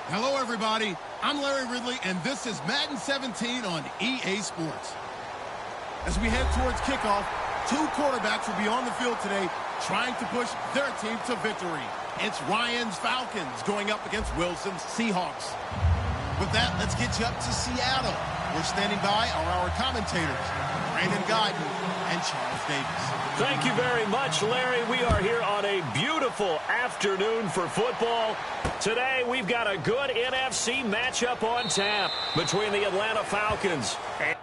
Hello, everybody. I'm Larry Ridley, and this is Madden 17 on EA Sports. As we head towards kickoff, two quarterbacks will be on the field today trying to push their team to victory. It's Ryan's Falcons going up against Wilson's Seahawks. With that, let's get you up to Seattle. We're standing by are our commentators, Brandon Guyton and Charles Davis. Thank you very much, Larry. We are here on a beautiful afternoon for football. Today, we've got a good NFC matchup on tap between the Atlanta Falcons and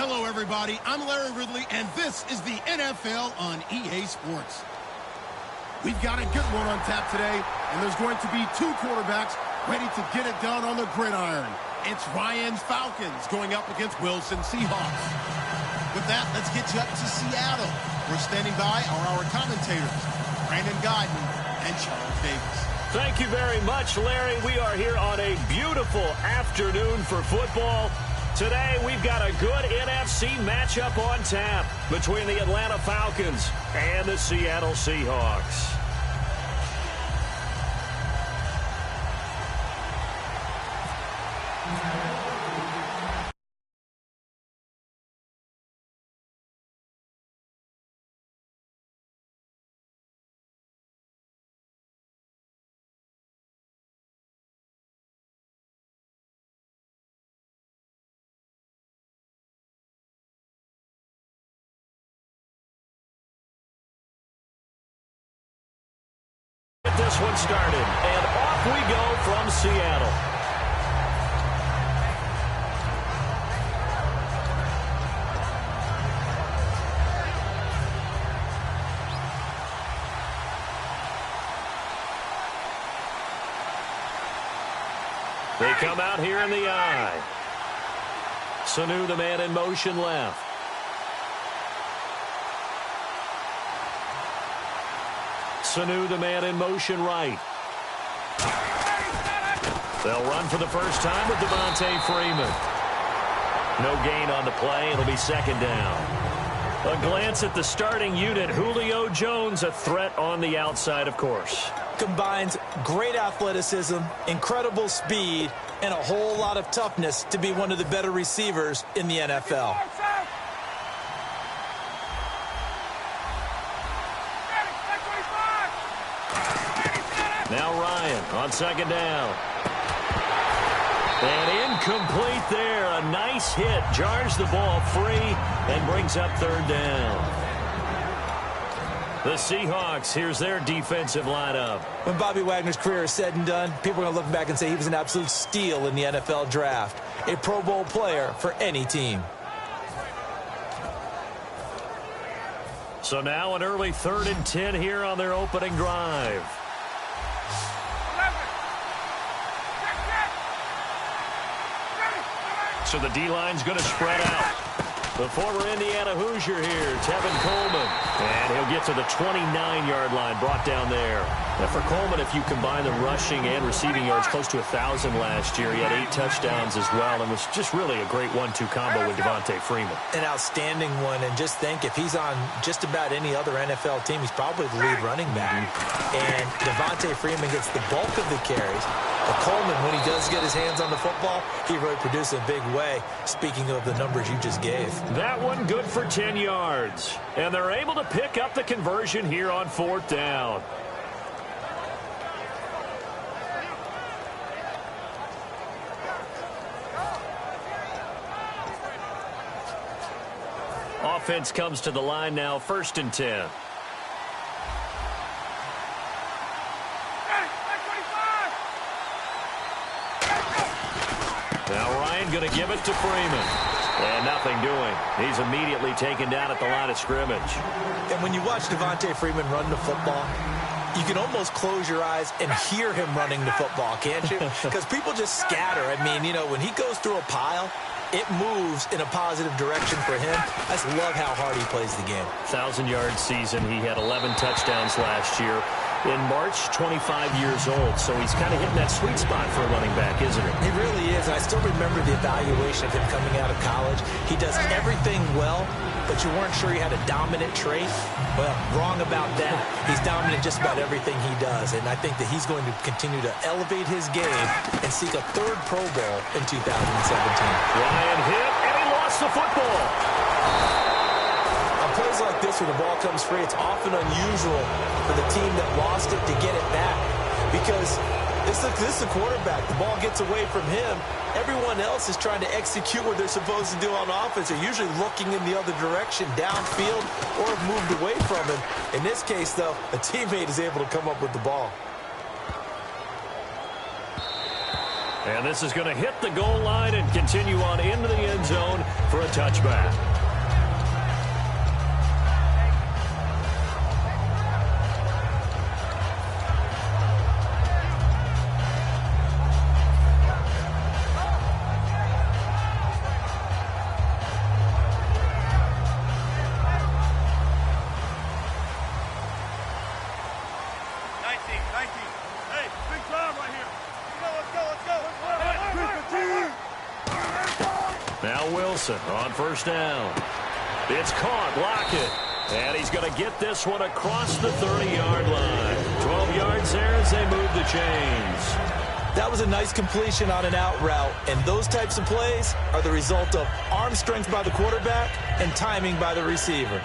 Hello, everybody. I'm Larry Ridley, and this is the NFL on EA Sports. We've got a good one on tap today, and there's going to be two quarterbacks ready to get it done on the gridiron. It's Ryan's Falcons going up against Wilson's Seahawks. With that, let's get you up to Seattle. We're standing by are our commentators, Brandon Guyton and Charles Davis. thank you very much, Larry. We are here on a beautiful afternoon for football. Today, we've got a good NFC matchup on tap between the Atlanta Falcons and the Seattle Seahawks. This one started, and off we go from Seattle. They come out here in the eye. Sanu, the man in motion left. Sanu, the man in motion right. They'll run for the first time with Devontae Freeman. No gain on the play. It'll be second down. A glance at the starting unit. Julio Jones, a threat on the outside, of course. Combines great athleticism, incredible speed, and a whole lot of toughness to be one of the better receivers in the NFL. Now Ryan on second down. And incomplete there. A nice hit. Jars the ball free and brings up third down. The Seahawks, here's their defensive lineup. When Bobby Wagner's career is said and done, people are going to look back and say he was an absolute steal in the NFL draft. A Pro Bowl player for any team. So now an early 3rd and 10 here on their opening drive. So the D-line's going to spread out. The former Indiana Hoosier here, Tevin Coleman. And he'll get to the 29-yard line, brought down there. Now for Coleman, if you combine the rushing and receiving yards, close to 1,000 last year. He had 8 touchdowns as well, and was just really a great 1-2 combo with Devontae Freeman. An outstanding one, and just think, if he's on just about any other NFL team, he's probably the lead running back. And Devontae Freeman gets the bulk of the carries. But Coleman, when he does get his hands on the football, he really produces a big way, speaking of the numbers you just gave. That one good for 10 yards. And they're able to pick up the conversion here on 4th down. Offense comes to the line now, 1st and 10. Now Ryan going to give it to Freeman. And nothing doing. He's immediately taken down at the line of scrimmage. And when you watch Devontae Freeman run the football, you can almost close your eyes and hear him running the football, can't you? Because people just scatter. I mean, you know, when he goes through a pile, it moves in a positive direction for him. I just love how hard he plays the game. 1,000-yard season. He had 11 touchdowns last year. In March, 25 years old. So he's kind of hitting that sweet spot for a running back, isn't it? He really is. I still remember the evaluation of him coming out of college. He does everything well, but you weren't sure he had a dominant trait. Well, wrong about that. He's dominant just about everything he does, and I think that he's going to continue to elevate his game and seek a 3rd Pro Bowl in 2017. Ryan hit, and he lost the football. On plays like this where the ball comes free, it's often unusual for the team that lost it to get it back, because this is the quarterback. The ball gets away from him. Everyone else is trying to execute what they're supposed to do on offense. They're usually looking in the other direction, downfield, or have moved away from him. In this case, though, a teammate is able to come up with the ball. And this is going to hit the goal line and continue on into the end zone for a touchback. On 1st down. It's caught. Lockett. And he's going to get this one across the 30-yard line. 12 yards there as they move the chains. That was a nice completion on an out route, and those types of plays are the result of arm strength by the quarterback and timing by the receiver.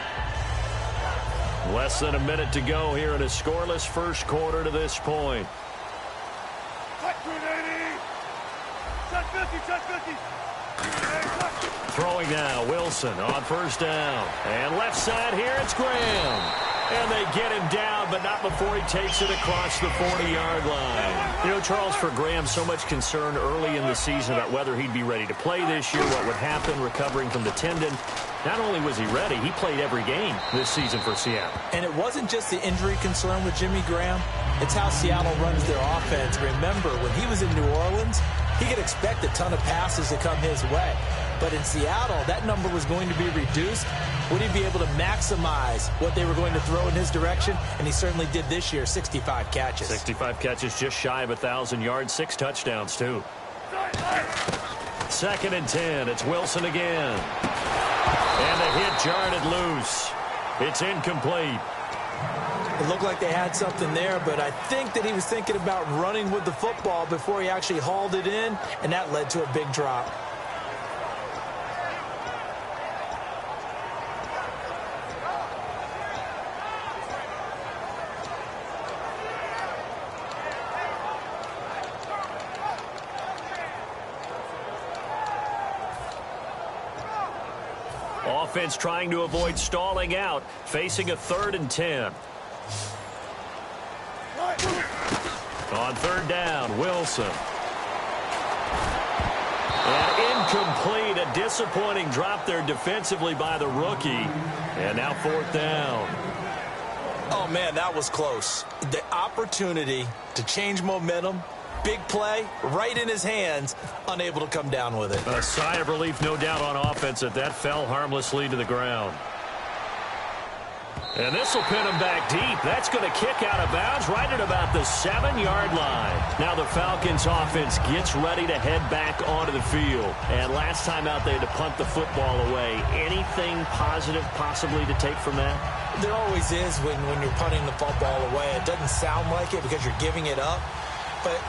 Less than a minute to go here in a scoreless first quarter to this point. Throwing now, Wilson on 1st down. And left side here, it's Graham. And they get him down, but not before he takes it across the 40-yard line. You know, Charles, for Graham, so much concern early in the season about whether he'd be ready to play this year, what would happen recovering from the tendon. Not only was he ready, he played every game this season for Seattle. And it wasn't just the injury concern with Jimmy Graham. It's how Seattle runs their offense. Remember, when he was in New Orleans, he could expect a ton of passes to come his way. But in Seattle, that number was going to be reduced. Would he be able to maximize what they were going to throw in his direction? And he certainly did this year, 65 catches. 65 catches, just shy of 1,000 yards, 6 touchdowns, too. 2nd and 10. It's Wilson again. And the hit jarred it loose. It's incomplete. It looked like they had something there, but I think that he was thinking about running with the football before he actually hauled it in, and that led to a big drop. Offense trying to avoid stalling out, facing a 3rd and 10. On 3rd down, Wilson. And incomplete, a disappointing drop there defensively by the rookie. And now 4th down. Oh, man, that was close. The opportunity to change momentum, big play, right in his hands, unable to come down with it. A sigh of relief, no doubt, on offense that fell harmlessly to the ground. And this will pin him back deep. That's going to kick out of bounds right at about the 7-yard line. Now the Falcons offense gets ready to head back onto the field. And last time out they had to punt the football away. Anything positive possibly to take from that? There always is when you're punting the football away. It doesn't sound like it because you're giving it up. But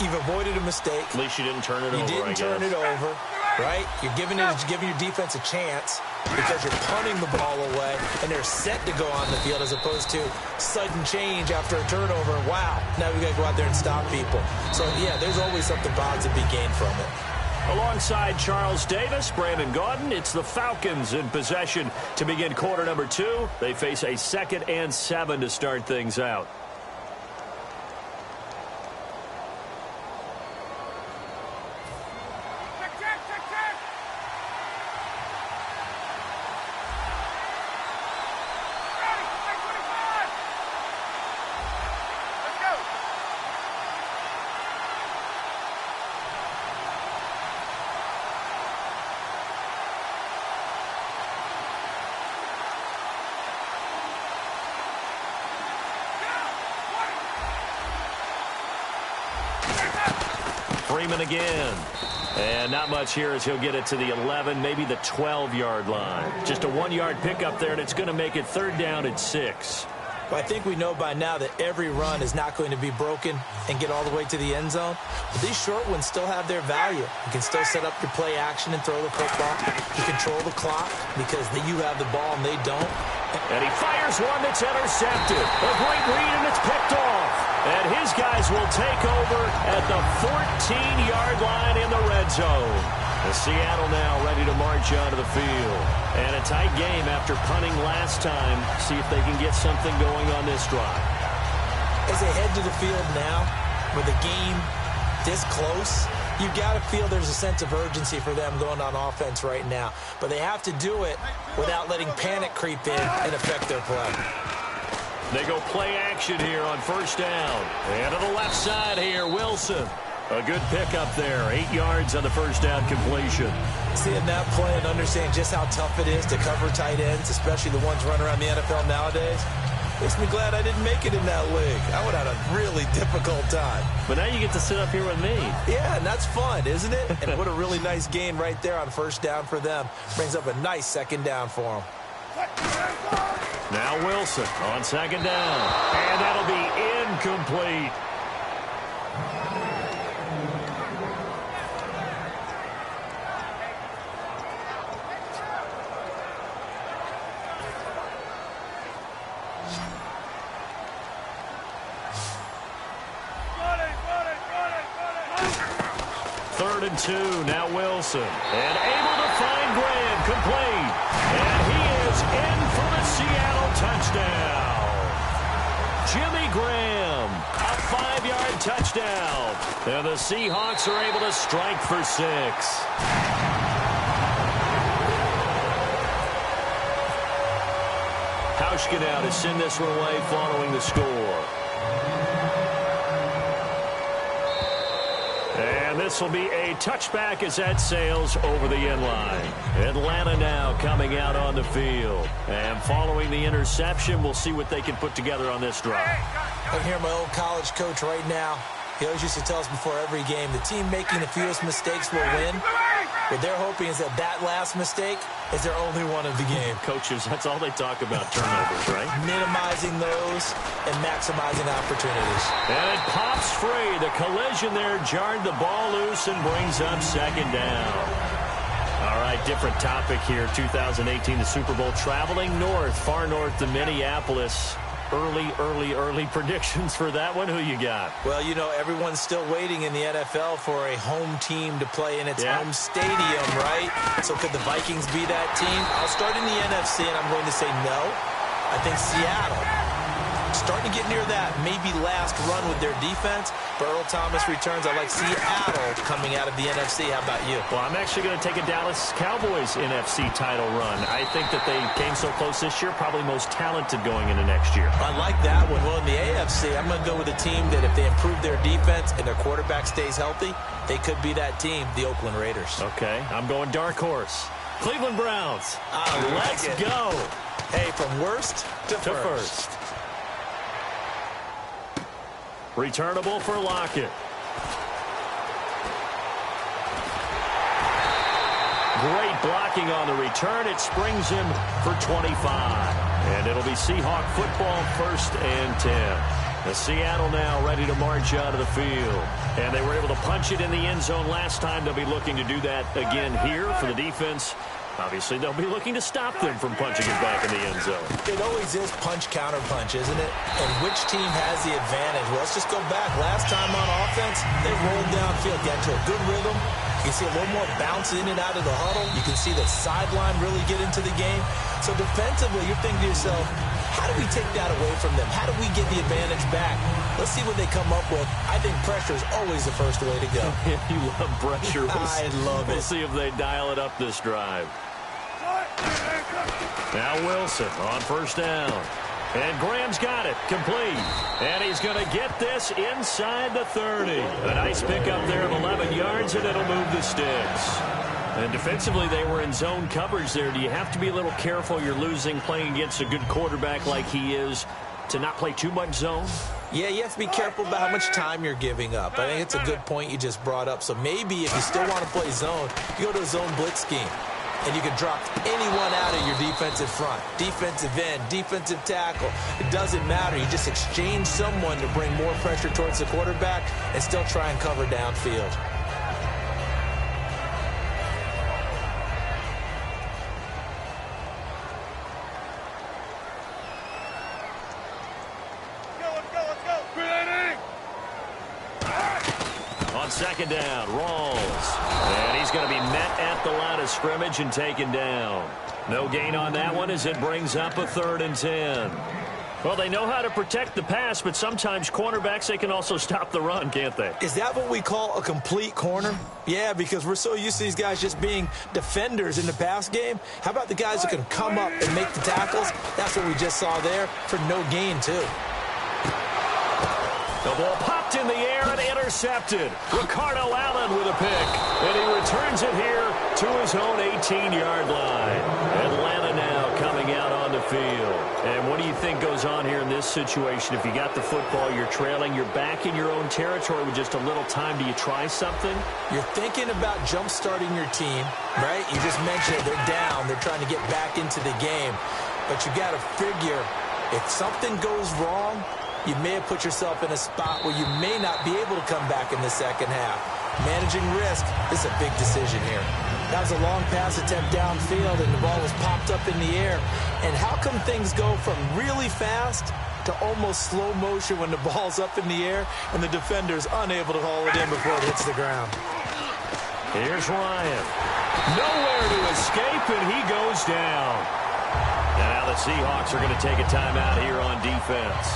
you've avoided a mistake. At least you didn't turn it over, I guess. You didn't turn it over, right? You're giving your defense a chance because you're punting the ball away, and they're set to go on the field as opposed to sudden change after a turnover. Wow, now we got to go out there and stop people. So, yeah, there's always something positive to be gained from it. Alongside Charles Davis, Brandon Gaudin, it's the Falcons in possession to begin quarter number 2. They face a 2nd and 7 to start things out. Freeman again. And not much here as he'll get it to the 11, maybe the 12-yard line. Just a 1-yard pickup there, and it's going to make it 3rd down at 6. Well, I think we know by now that every run is not going to be broken and get all the way to the end zone. But these short ones still have their value. You can still set up your play action and throw the football. You control the clock because you have the ball and they don't. And he fires one that's intercepted. A great read, and it's picked off. And his guys will take over at the 14-yard line in the red zone. The Seattle now ready to march onto the field. And a tight game after punting last time. See if they can get something going on this drive. As they head to the field now, with the game this close, you've got to feel there's a sense of urgency for them going on offense right now. But they have to do it without letting panic creep in and affect their play. They go play action here on 1st down. And to the left side here, Wilson. A good pickup there. 8 yards on the 1st down completion. Seeing that play and understand just how tough it is to cover tight ends, especially the ones running around the NFL nowadays, makes me glad I didn't make it in that league. I would have had a really difficult time. But now you get to sit up here with me. Yeah, and that's fun, isn't it? And what a really nice gain right there on 1st down for them. Brings up a nice 2nd down for them. Now Wilson on 2nd down. And that'll be incomplete. Third and 2, now Wilson. And able to find Graham, complete. And he is in for the Seattle touchdown. Jimmy Graham, a 5-yard touchdown. And the Seahawks are able to strike for 6. Hauschka now to send this one away following the score. And this this will be a touchback as that sails over the end line. Atlanta now coming out on the field. And following the interception, we'll see what they can put together on this drive. I'm here, my old college coach right now. He always used to tell us before every game, the team making the fewest mistakes will win. What they're hoping is that last mistake is their only one of the game. Coaches, that's all they talk about, turnovers, right? Minimizing those and maximizing opportunities. And it pops free. The collision there jarred the ball loose and brings up second down. All right, different topic here. 2018, the Super Bowl, traveling north, far north to Minneapolis. Early predictions for that one. Who you got? Well, you know, everyone's still waiting in the NFL for a home team to play in its home stadium, right? So could the Vikings be that team? I'll start in the NFC, and I'm going to say no. I think Seattle. Starting to get near that maybe last run with their defense. But Earl Thomas returns. I like Seattle coming out of the NFC. How about you? Well, I'm actually going to take a Dallas Cowboys NFC title run. I think that they came so close this year, probably most talented going into next year. I like that one. Well, in the AFC, I'm going to go with a team that if they improve their defense and their quarterback stays healthy, they could be that team, the Oakland Raiders. Okay, I'm going dark horse. Cleveland Browns. Let's go. Hey, from worst to first. Returnable for Lockett. Great blocking on the return. It springs him for 25. And it'll be Seahawk football, 1st and 10. The Seattle now ready to march out of the field. And they were able to punch it in the end zone last time. They'll be looking to do that again here for the defense. Obviously, they'll be looking to stop them from punching it back in the end zone. It always is punch-counter-punch, isn't it? And which team has the advantage? Well, let's just go back. Last time on offense, they rolled downfield, got to a good rhythm. You can see a little more bounce in and out of the huddle. You can see the sideline really get into the game. So defensively, you're thinking to yourself, how do we take that away from them? How do we get the advantage back? Let's see what they come up with. I think pressure is always the first way to go. You love pressure. I love it. We'll see if they dial it up this drive. Now Wilson on 1st down. And Graham's got it. Complete. And he's going to get this inside the 30. A nice pickup there of 11 yards, and it'll move the sticks. And defensively, they were in zone coverage there. Do you have to be a little careful? You're losing playing against a good quarterback like he is to not play too much zone? Yeah, you have to be careful about how much time you're giving up. I think it's a good point you just brought up. So maybe if you still want to play zone, you go to a zone blitz scheme. And you can drop anyone out of your defensive front, defensive end, defensive tackle. It doesn't matter. You just exchange someone to bring more pressure towards the quarterback and still try and cover downfield. On 2nd down, Rawls. And he's going to be met at the line of scrimmage and taken down. No gain on that one as it brings up a 3rd and 10. Well, they know how to protect the pass, but sometimes cornerbacks, they can also stop the run, can't they? Is that what we call a complete corner? Yeah, because we're so used to these guys just being defenders in the pass game. How about the guys who can come up and make the tackles? That's what we just saw there for no gain, too. The ball popped in the air and intercepted. Ricardo Allen with a pick. And he returns it here to his own 18-yard line. Atlanta now coming out on the field. And what do you think goes on here in this situation? If you got the football, you're trailing, you're back in your own territory with just a little time. Do you try something? You're thinking about jump-starting your team, right? You just mentioned they're down. They're trying to get back into the game. But you got to figure if something goes wrong, you may have put yourself in a spot where you may not be able to come back in the second half. Managing risk, this is a big decision here. That was a long pass attempt downfield, and the ball was popped up in the air. And how come things go from really fast to almost slow motion when the ball's up in the air and the defender's unable to haul it in before it hits the ground? Here's Ryan. Nowhere to escape, and he goes down. And now the Seahawks are going to take a timeout here on defense.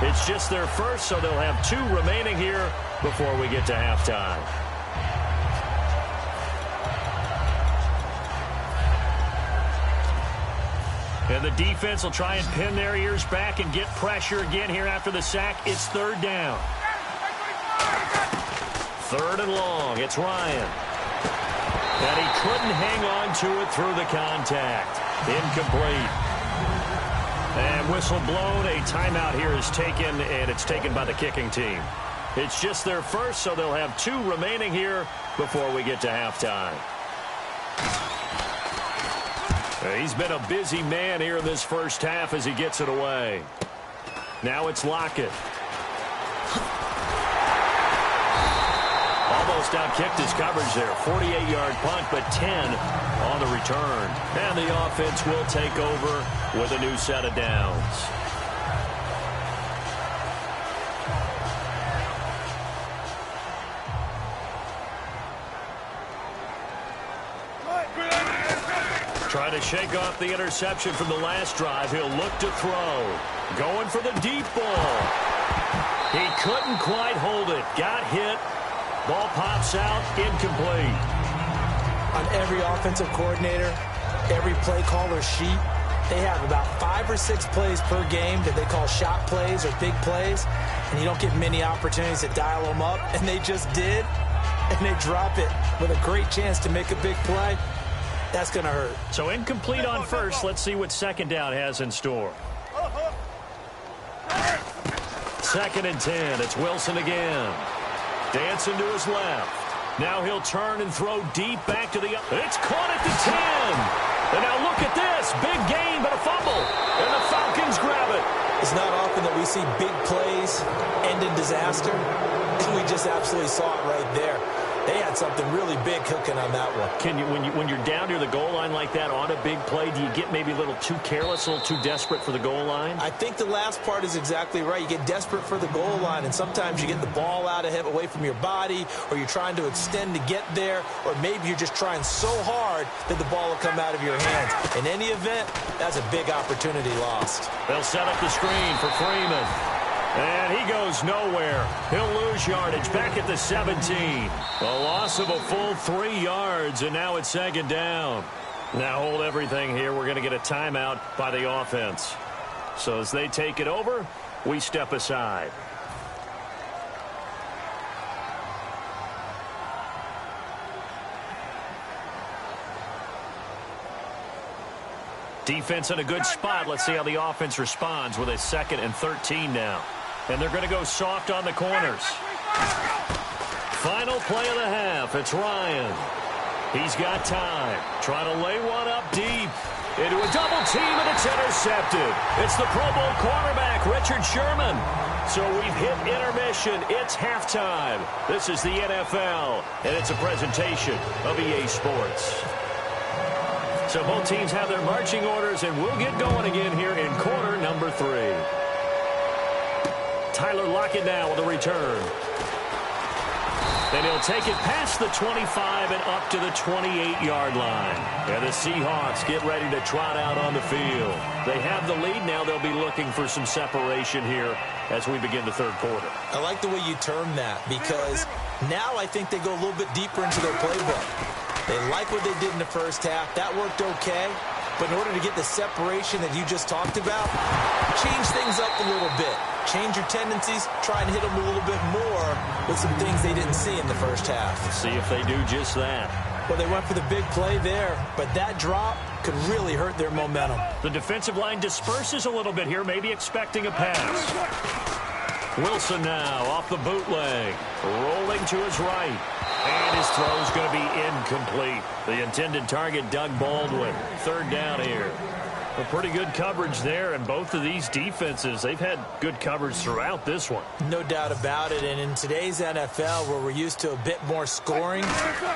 It's just their first, so they'll have 2 remaining here before we get to halftime. And the defense will try and pin their ears back and get pressure again here after the sack. It's 3rd down. 3rd and long. It's Ryan. And he couldn't hang on to it through the contact. Incomplete. And whistle blown. A timeout here is taken, and it's taken by the kicking team. It's just their first, so they'll have 2 remaining here before we get to halftime. He's been a busy man here in this first half as he gets it away. Now it's Lockett. Almost outkicked his coverage there. 48-yard punt, but 10 on the return. And the offense will take over with a new set of downs. Trying to shake off the interception from the last drive. He'll look to throw. Going for the deep ball. He couldn't quite hold it. Got hit. Ball pops out. Incomplete. On every offensive coordinator, every play caller sheet, they have about 5 or 6 plays per game that they call shot plays or big plays, and you don't get many opportunities to dial them up, and they just did, and they drop it with a great chance to make a big play. That's going to hurt. So incomplete on first. Let's see what second down has in store. 2nd and 10. It's Wilson again. Dancing to his left. Now he'll turn and throw deep back to the... It's caught at the 10. And now look at this. Big gain, but a fumble. And the Falcons grab it. It's not often that we see big plays end in disaster. And we just absolutely saw it right there. They had something really big cooking on that one. Can you, when you're down near the goal line like that on a big play, do you get maybe a little too careless, a little too desperate for the goal line? I think the last part is exactly right. You get desperate for the goal line, and sometimes you get the ball out of him, away from your body, or you're trying to extend to get there, or maybe you're just trying so hard that the ball will come out of your hands. In any event, that's a big opportunity lost. They'll set up the screen for Freeman. And he goes nowhere. He'll lose yardage back at the 17. A loss of a full 3 yards, and now it's 2nd down. Now hold everything here. We're going to get a timeout by the offense. So as they take it over, we step aside. Defense in a good spot. Let's see how the offense responds with a 2nd and 13 now. And they're going to go soft on the corners. Final play of the half. It's Ryan. He's got time. Trying to lay one up deep. Into a double team, and it's intercepted. It's the Pro Bowl cornerback, Richard Sherman. So we've hit intermission. It's halftime. This is the NFL, and it's a presentation of EA Sports. So both teams have their marching orders, and we'll get going again here in quarter number 3. Tyler Lockett now with a return. And he'll take it past the 25 and up to the 28-yard line. And the Seahawks get ready to trot out on the field. They have the lead. Now they'll be looking for some separation here as we begin the 3rd quarter. I like the way you term that, because now I think they go a little bit deeper into their playbook. They like what they did in the first half. That worked okay. But in order to get the separation that you just talked about, change things up a little bit. Change your tendencies. Try and hit them a little bit more with some things they didn't see in the first half. See if they do just that. Well, they went for the big play there, but that drop could really hurt their momentum. The defensive line disperses a little bit here, maybe expecting a pass. Wilson now off the bootleg, rolling to his right. And his throw's going to be incomplete. The intended target, Doug Baldwin. 3rd down here. Well, pretty good coverage there, and both of these defenses, they've had good coverage throughout this one. No doubt about it, and in today's NFL, where we're used to a bit more scoring,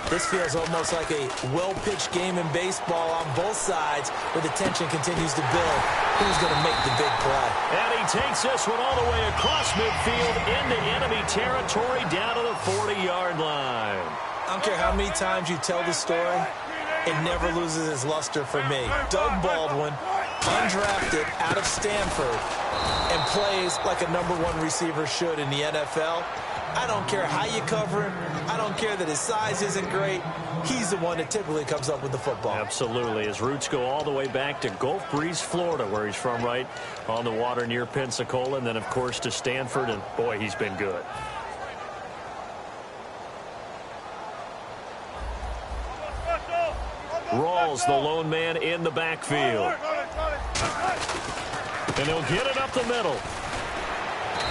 this feels almost like a well-pitched game in baseball on both sides, where the tension continues to build. Who's going to make the big play? And he takes this one all the way across midfield into enemy territory down to the 40-yard line. I don't care how many times you tell the story, it never loses its luster for me. Doug Baldwin, undrafted out of Stanford, and plays like a #1 receiver should in the NFL. I don't care how you cover him. I don't care that his size isn't great. He's the one that typically comes up with the football. Absolutely. His roots go all the way back to Gulf Breeze, Florida, where he's from, right on the water near Pensacola, and then, of course, to Stanford, and, boy, he's been good. Rawls, the lone man in the backfield. And he'll get it up the middle.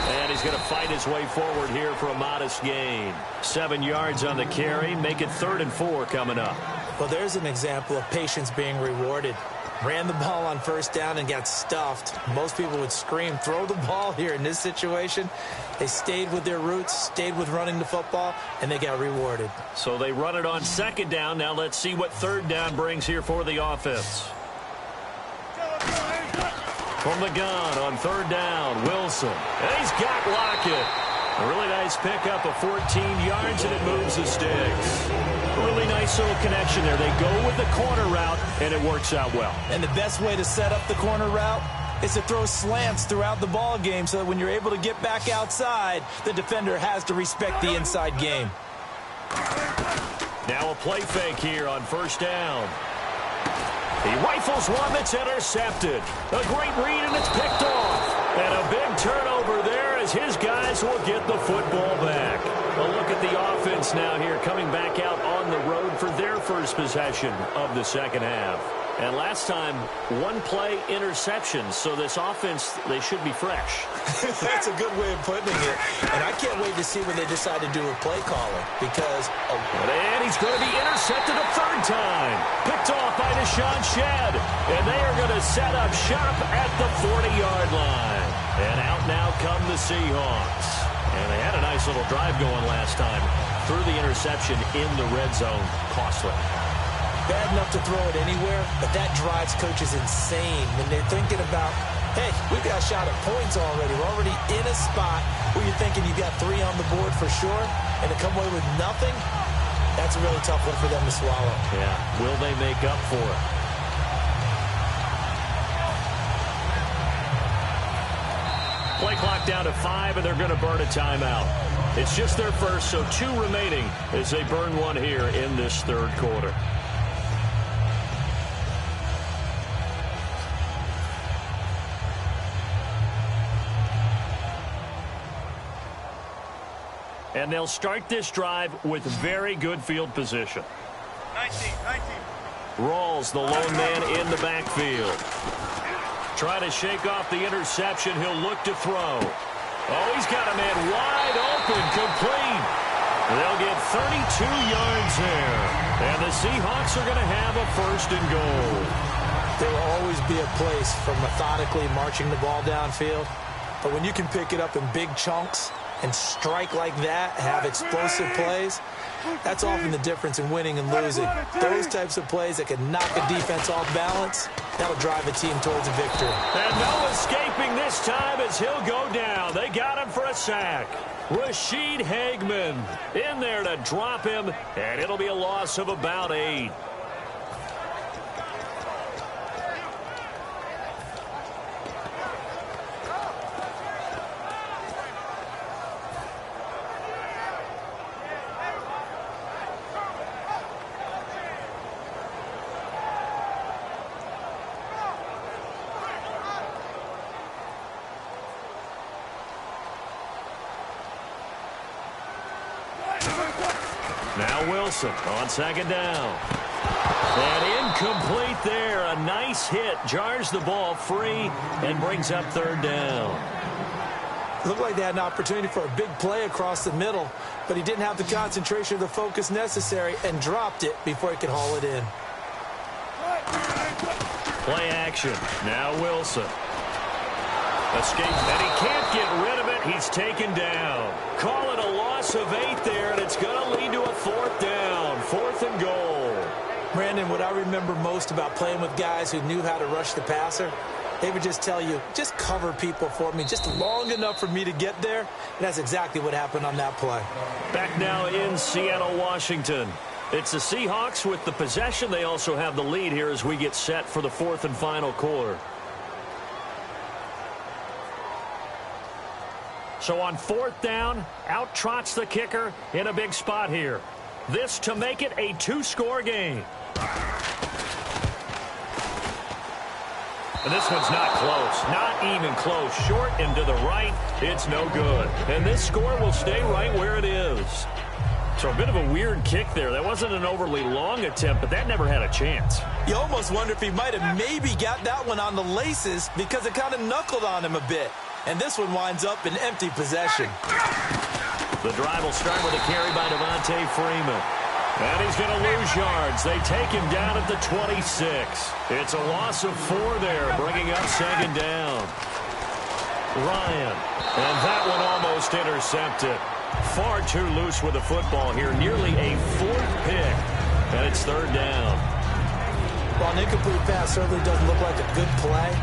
And he's going to fight his way forward here for a modest gain. 7 yards on the carry. Make it 3rd and 4 coming up. Well, there's an example of patience being rewarded. Ran the ball on 1st down and got stuffed. Most people would scream, throw the ball here. In this situation, they stayed with their roots, stayed with running the football, and they got rewarded. So they run it on 2nd down. Now let's see what 3rd down brings here for the offense. From the gun on 3rd down, Wilson. And he's got Lockett. A really nice pickup of 14 yards, and it moves the sticks. A really nice little connection there. They go with the corner route, and it works out well. And the best way to set up the corner route is to throw slants throughout the ball game so that when you're able to get back outside, the defender has to respect the inside game. Now a play fake here on 1st down. He rifles one that's intercepted. A great read, and it's picked off. And a big turnover there as his guys will get the football back. A look at the offense now here, coming back out on the road for their first possession of the 2nd half. And last time, 1-play interception. So this offense, they should be fresh. That's a good way of putting it. And I can't wait to see when they decide to do a play calling. Because... And he's going to be intercepted a 3rd time. Picked off by Deshaun Shedd. And they are going to set up shop at the 40-yard line. And out now come the Seahawks. And they had a nice little drive going last time. Through the interception in the red zone. Costly. Bad enough to throw it anywhere, but that drives coaches insane when they're thinking about, hey, we've got a shot at points already. We're already in a spot where you're thinking you've got 3 on the board for sure, and to come away with nothing, that's a really tough one for them to swallow. Yeah, will they make up for it? Play clock down to 5, and they're going to burn a timeout. It's just their first, so 2 remaining as they burn one here in this 3rd quarter. And they'll start this drive with very good field position. 19. Rawls, the lone man in the backfield. Try to shake off the interception. He'll look to throw. Oh, he's got a man wide open, complete. They'll get 32 yards there. And the Seahawks are going to have a 1st and goal. There will always be a place for methodically marching the ball downfield. But when you can pick it up in big chunks and strike like that, have explosive plays, that's often the difference in winning and losing. Those types of plays that can knock a defense off balance, that'll drive a team towards a victory. And no escaping this time as he'll go down. They got him for a sack. Rashid Hagman in there to drop him, and it'll be a loss of about 8. Now Wilson on 2nd down. And incomplete there. A nice hit. Jars the ball free and brings up 3rd down. It looked like they had an opportunity for a big play across the middle, but he didn't have the concentration or the focus necessary and dropped it before he could haul it in. Play action. Now Wilson. Escape, and he can't get rid of it. He's taken down. Call it a loss of 8 there, and it's going to lead to a 4th down. 4th and goal. Brandon, what I remember most about playing with guys who knew how to rush the passer, they would just tell you, just cover people for me, just long enough for me to get there. And that's exactly what happened on that play. Back now in Seattle, Washington. It's the Seahawks with the possession. They also have the lead here as we get set for the 4th and final quarter. So on 4th down, out trots the kicker in a big spot here. This to make it a 2-score game. And this one's not close. Not even close. Short and to the right. It's no good. And this score will stay right where it is. So a bit of a weird kick there. That wasn't an overly long attempt, but that never had a chance. You almost wonder if he might have maybe got that one on the laces because it kind of knuckled on him a bit. And this one winds up in empty possession. The drive will start with a carry by Devontae Freeman. And he's going to lose yards. They take him down at the 26. It's a loss of 4 there, bringing up second down. Ryan. And that one almost intercepted. Far too loose with the football here. Nearly a 4th pick. And it's 3rd down. While an incomplete pass certainly doesn't look like a good play,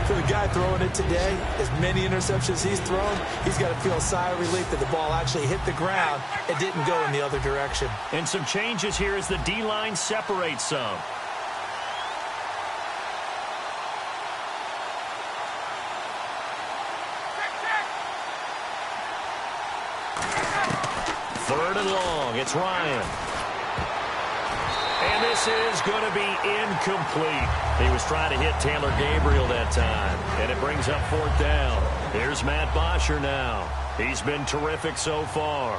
for the guy throwing it today, as many interceptions he's thrown, he's got to feel a sigh of relief that the ball actually hit the ground and didn't go in the other direction. And some changes here as the D-line separates some. Third and long. It's Ryan. And this is going to be incomplete. He was trying to hit Taylor Gabriel that time. And it brings up 4th down. Here's Matt Bosher now. He's been terrific so far.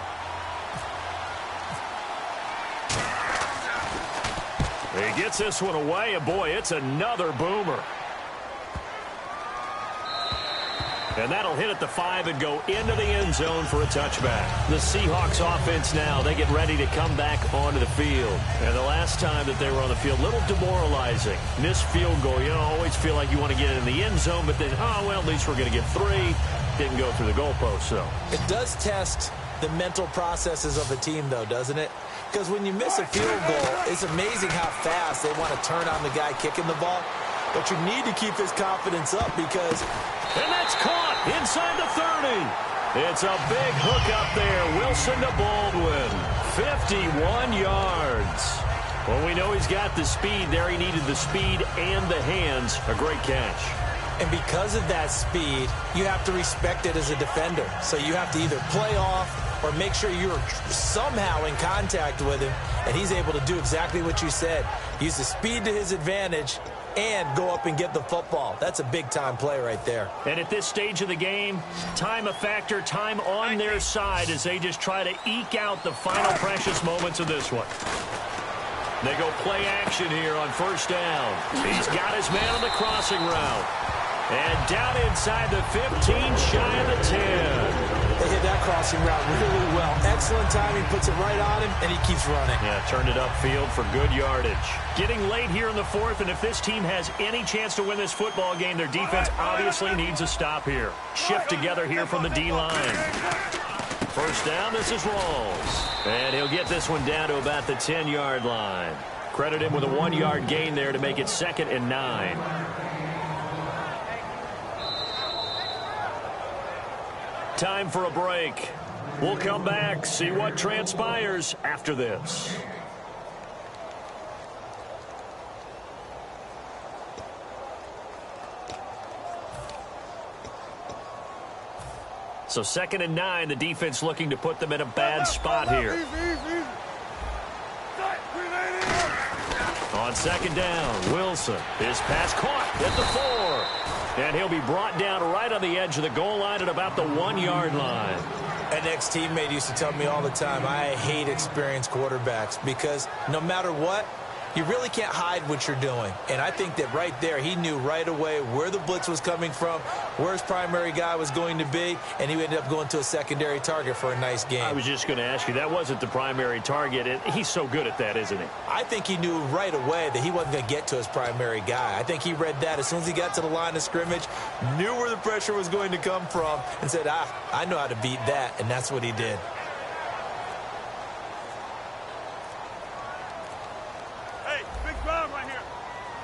He gets this one away, and boy, it's another boomer. And that'll hit at the 5 and go into the end zone for a touchback. The Seahawks offense now, they get ready to come back onto the field. And the last time that they were on the field, a little demoralizing. Missed field goal. You know, always feel like you want to get it in the end zone, but then, oh, well, at least we're going to get 3. Didn't go through the goalpost, so. It does test the mental processes of a team, though, doesn't it? Because when you miss a field goal, it's amazing how fast they want to turn on the guy kicking the ball. But you need to keep his confidence up because... And that's caught inside the 30. It's a big hook up there. Wilson to Baldwin. 51 yards. Well, we know he's got the speed there. He needed the speed and the hands. A great catch. And because of that speed, you have to respect it as a defender. So you have to either play off or make sure you're somehow in contact with him. And he's able to do exactly what you said. Use the speed to his advantage and go up and get the football. That's a big-time play right there. And at this stage of the game, time a factor, time on their side as they just try to eke out the final precious moments of this one. They go play action here on 1st down. He's got his man on the crossing route. And down inside the 15, shy of the 10. They hit that crossing route really well. Excellent timing, puts it right on him, and he keeps running. Yeah, turned it upfield for good yardage. Getting late here in the 4th, and if this team has any chance to win this football game, their defense obviously needs a stop here. Shift together here from the D-line. 1st down, this is Rawls. And he'll get this one down to about the 10-yard line. Credit him with a 1-yard gain there to make it 2nd and 9. Time for a break. We'll come back, see what transpires after this. So 2nd and 9, the defense looking to put them in a bad spot here. On 2nd down, Wilson. His pass caught at the 4. And he'll be brought down right on the edge of the goal line at about the 1-yard line. An ex-teammate used to tell me all the time, I hate experienced quarterbacks because no matter what, you really can't hide what you're doing. And I think that right there, he knew right away where the blitz was coming from, where his primary guy was going to be, and he ended up going to a secondary target for a nice game. I was just going to ask you, that wasn't the primary target. And he's so good at that, isn't he? I think he knew right away that he wasn't going to get to his primary guy. I think he read that as soon as he got to the line of scrimmage, knew where the pressure was going to come from, and said, I know how to beat that, and that's what he did.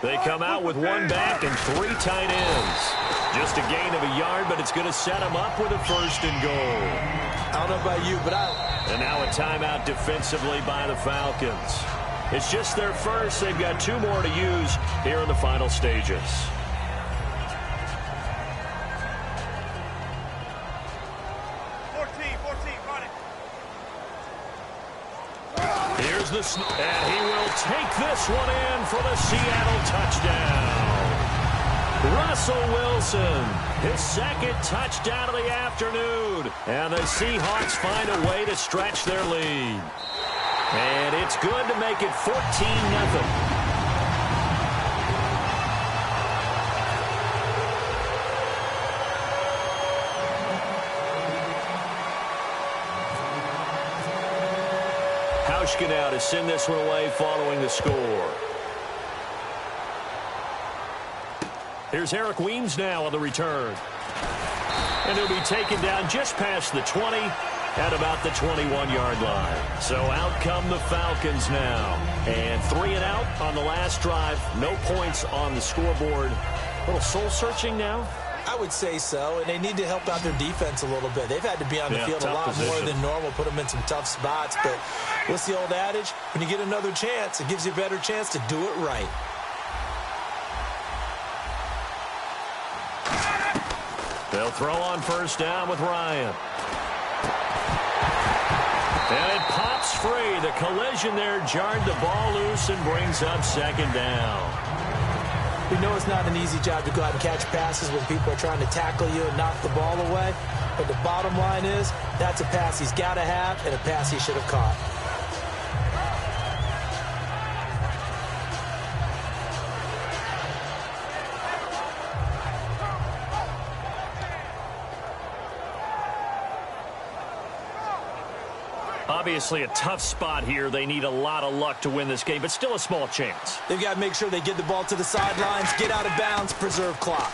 They come out with 1 back and 3 tight ends. Just a gain of a yard, but it's going to set them up with a 1st and goal. I don't know about you, but And now a timeout defensively by the Falcons. It's just their first. They've got 2 more to use here in the final stages. Here's the snap, and he will take this one in for the Seattle touchdown. Russell Wilson, his second touchdown of the afternoon. And the Seahawks find a way to stretch their lead. And it's good to make it 14-0. Now to send this one away following the score. Here's Eric Weems now on the return. And he'll be taken down just past the 20 at about the 21-yard line. So out come the Falcons now. And 3 and out on the last drive. No points on the scoreboard. A little soul-searching now. I would say so, and they need to help out their defense a little bit. They've had to be on the field a lot more than normal, put them in some tough spots. But what's the old adage? When you get another chance, it gives you a better chance to do it right. They'll throw on first down with Ryan. And it pops free. The collision there jarred the ball loose and brings up second down. We know it's not an easy job to go out and catch passes when people are trying to tackle you and knock the ball away. But the bottom line is, that's a pass he's got to have and a pass he should have caught. Obviously a tough spot here. They need a lot of luck to win this game, but still a small chance. They've got to make sure they get the ball to the sidelines, get out of bounds, preserve clock.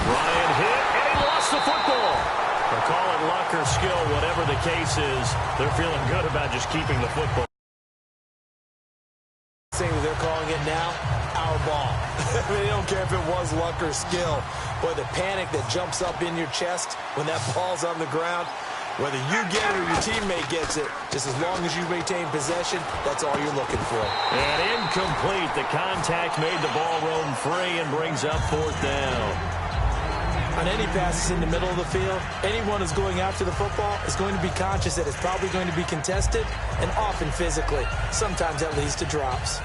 Ryan hit, and he lost the football. Or call it luck or skill, whatever the case is. They're feeling good about just keeping the football. Saying that they're calling it now, our ball. They don't care if it was luck or skill. Boy, the panic that jumps up in your chest when that ball's on the ground, whether you get it or your teammate gets it, just as long as you retain possession, that's all you're looking for. And incomplete. The contact made the ball roam free and brings up fourth down. On any passes in the middle of the field, anyone who's going after the football is going to be conscious that it's probably going to be contested, and often physically. Sometimes that leads to drops.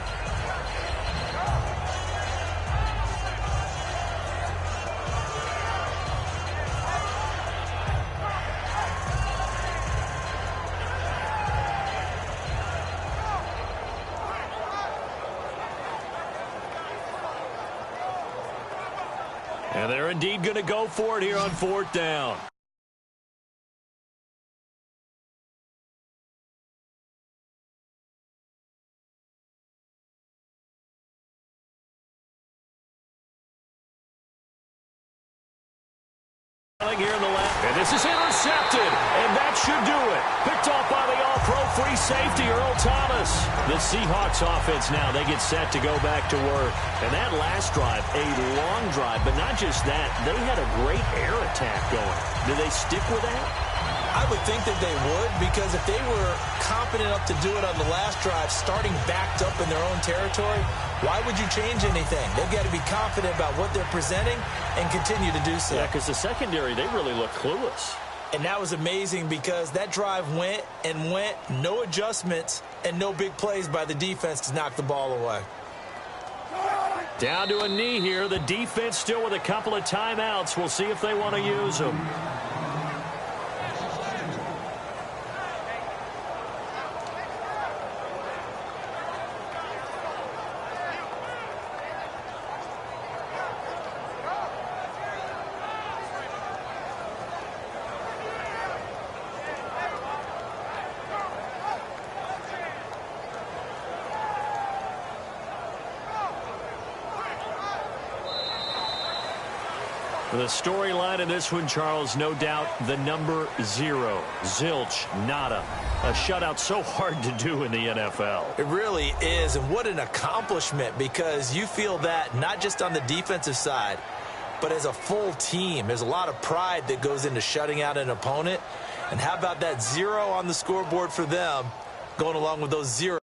And they're indeed going to go for it here on fourth down. Here in the left, and this is intercepted, and that should do it. Picked off by the all-pro free safety, Earl Thomas. The Seahawks offense now, they get set to go back to work. And that last drive, a long drive, but not just that, they had a great air attack going. Do they stick with that? I would think that they would, because if they were confident enough to do it on the last drive, starting backed up in their own territory, why would you change anything? They've got to be confident about what they're presenting and continue to do so. Yeah, because the secondary, they really look clueless. And that was amazing because that drive went and went, no adjustments, and no big plays by the defense to knock the ball away. Down to a knee here. The defense still with a couple of timeouts. We'll see if they want to use them. The storyline in this one, Charles, no doubt the number 0. Zilch, nada. A shutout so hard to do in the NFL. It really is, and what an accomplishment, because you feel that not just on the defensive side, but as a full team. There's a lot of pride that goes into shutting out an opponent. And how about that 0 on the scoreboard for them, going along with those 0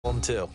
1-2.